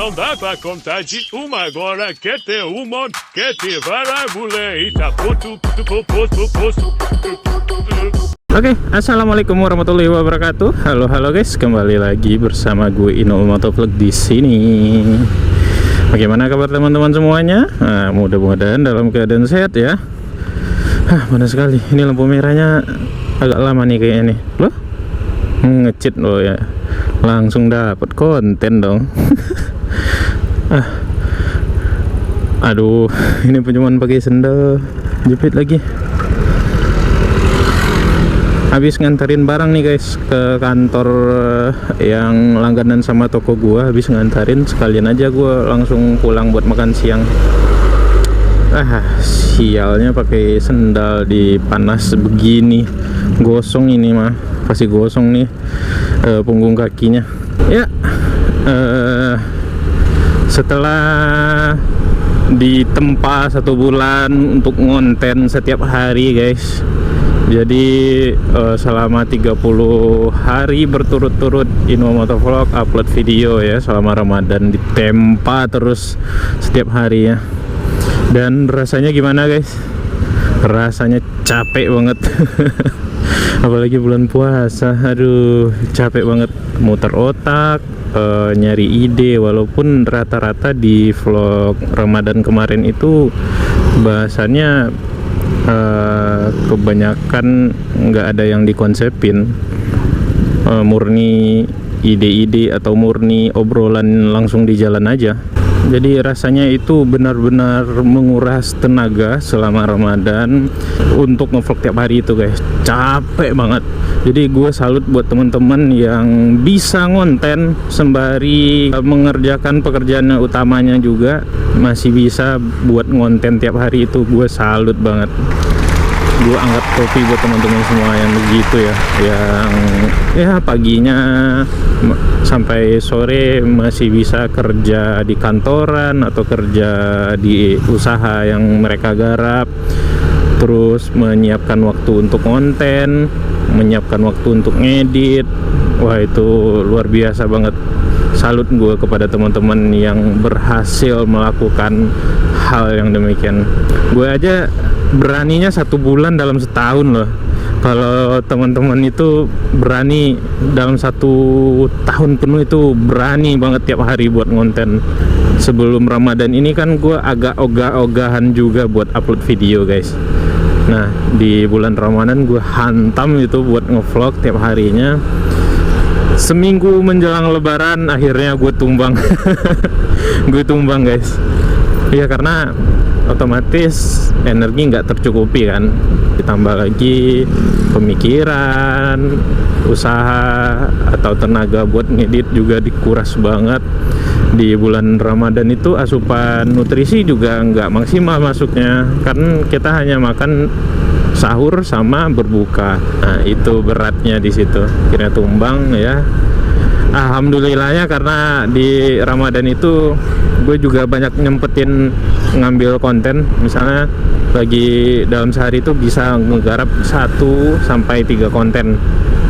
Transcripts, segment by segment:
non dava contagi uma agora que te umon que te vara bule ita potu potu. Oke, assalamualaikum warahmatullahi wabarakatuh. Halo guys, kembali lagi bersama gue Ino Motovlog di sini. Bagaimana kabar teman-teman semuanya? Nah, mudah-mudahan dalam keadaan sehat ya. Panas sekali. Ini lampu merahnya agak lama nih kayaknya nih. Loh, ngecit loh ya. Langsung dapat konten dong. Aduh, ini cuman pakai sendal jepit lagi. Habis nganterin barang nih guys ke kantor yang langganan sama toko gua. Habis nganterin sekalian aja gua langsung pulang buat makan siang. Sialnya pakai sendal di panas begini. Gosong ini mah, pasti gosong nih punggung kakinya. Ya, setelah ditempa 1 bulan untuk ngonten setiap hari guys. Jadi selama 30 hari berturut-turut Ino Motovlog upload video ya selama Ramadan, ditempa terus setiap hari ya. Dan rasanya gimana guys? Rasanya capek banget. Apalagi bulan puasa, aduh capek banget, muter otak, nyari ide. Walaupun rata-rata di vlog Ramadan kemarin itu bahasannya kebanyakan nggak ada yang dikonsepin, murni ide-ide atau murni obrolan langsung di jalan aja. Jadi rasanya itu benar-benar menguras tenaga selama Ramadan untuk ngevlog tiap hari itu guys, capek banget. Jadi gue salut buat teman-teman yang bisa ngonten sembari mengerjakan pekerjaan utamanya juga, masih bisa buat ngonten tiap hari. Itu gue salut banget. Gue angkat topi buat teman-teman semua yang begitu ya, yang ya paginya sampai sore masih bisa kerja di kantoran atau kerja di usaha yang mereka garap, terus menyiapkan waktu untuk konten, menyiapkan waktu untuk ngedit. Wah, itu luar biasa banget. Salut gue kepada teman-teman yang berhasil melakukan hal yang demikian. Gue aja beraninya 1 bulan dalam setahun loh. Kalau teman-teman itu berani dalam 1 tahun penuh, itu berani banget tiap hari buat ngonten. Sebelum Ramadan ini kan gue agak ogah-ogahan juga buat upload video guys. Nah, di bulan Ramadan gue hantam itu buat ngevlog tiap harinya. Seminggu menjelang Lebaran akhirnya gue tumbang. Gue tumbang guys. Ya karena otomatis energi nggak tercukupi kan, ditambah lagi pemikiran, usaha atau tenaga buat ngedit juga dikuras banget. Di bulan Ramadan itu asupan nutrisi juga nggak maksimal masuknya, kan kita hanya makan sahur sama berbuka. Nah, itu beratnya di situ. Akhirnya tumbang ya. Alhamdulillahnya karena di Ramadan itu gue juga banyak nyempetin ngambil konten. Misalnya lagi dalam sehari itu bisa ngegarap 1 sampai 3 konten.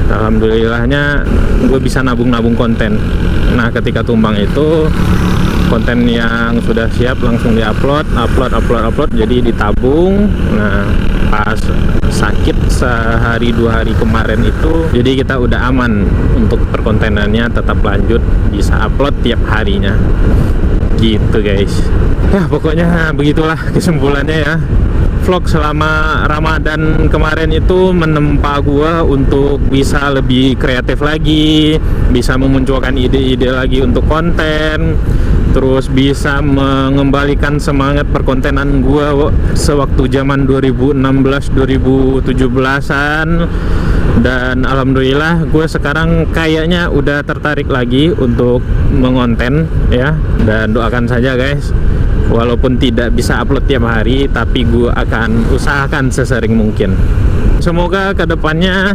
Alhamdulillahnya gue bisa nabung konten. Nah, ketika tumbang itu konten yang sudah siap langsung diupload, upload, jadi ditabung. Nah, pas sakit sehari 2 hari kemarin itu, jadi kita udah aman untuk perkontenannya, tetap lanjut, bisa upload tiap harinya gitu guys. Ya pokoknya begitulah kesimpulannya ya. Vlog selama Ramadan kemarin itu menempa gua untuk bisa lebih kreatif lagi, bisa memunculkan ide-ide lagi untuk konten, terus bisa mengembalikan semangat perkontenan gua sewaktu zaman 2016-2017an. Dan alhamdulillah gue sekarang kayaknya udah tertarik lagi untuk mengonten ya. Dan doakan saja guys, walaupun tidak bisa upload tiap hari, tapi gue akan usahakan sesering mungkin. Semoga kedepannya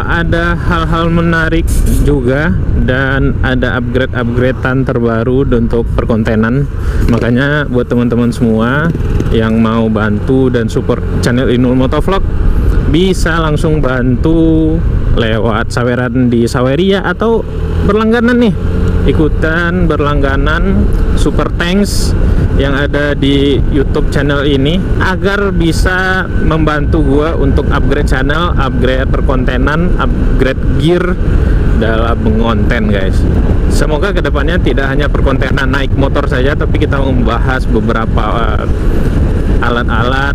ada hal-hal menarik juga dan ada upgrade-upgradean terbaru untuk perkontenan. Makanya buat teman-teman semua yang mau bantu dan support channel Ino Motovlog, bisa langsung bantu lewat saweran di Saweria atau berlangganan nih ikutan berlangganan Super Thanks yang ada di YouTube channel ini agar bisa membantu gua untuk upgrade channel, upgrade perkontenan, upgrade gear dalam mengonten guys. Semoga kedepannya tidak hanya perkontenan naik motor saja, tapi kita membahas beberapa alat-alat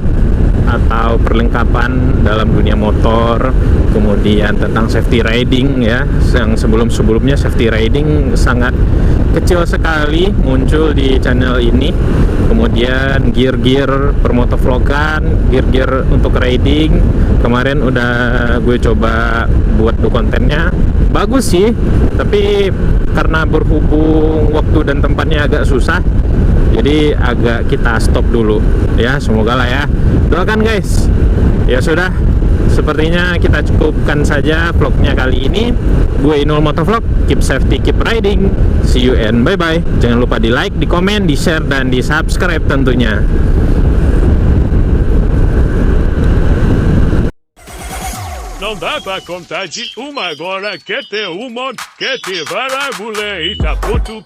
atau perlengkapan dalam dunia motor, kemudian tentang safety riding ya, yang sebelumnya safety riding sangat kecil sekali muncul di channel ini. Kemudian gear-gear permotovlogan, gear-gear untuk riding kemarin udah gue coba buat kontennya, bagus sih, tapi karena berhubung waktu dan tempatnya agak susah, jadi agak kita stop dulu ya. Semoga lah ya, doakan guys. Ya sudah, sepertinya kita cukupkan saja vlognya kali ini. Gue Inul Motovlog, keep safety, keep riding, see you and bye bye. Jangan lupa di like, di komen, di share, dan di subscribe tentunya. Não dá pra contar de uma agora, quer ter um monte, quer ter várias mulheres, tá ponto.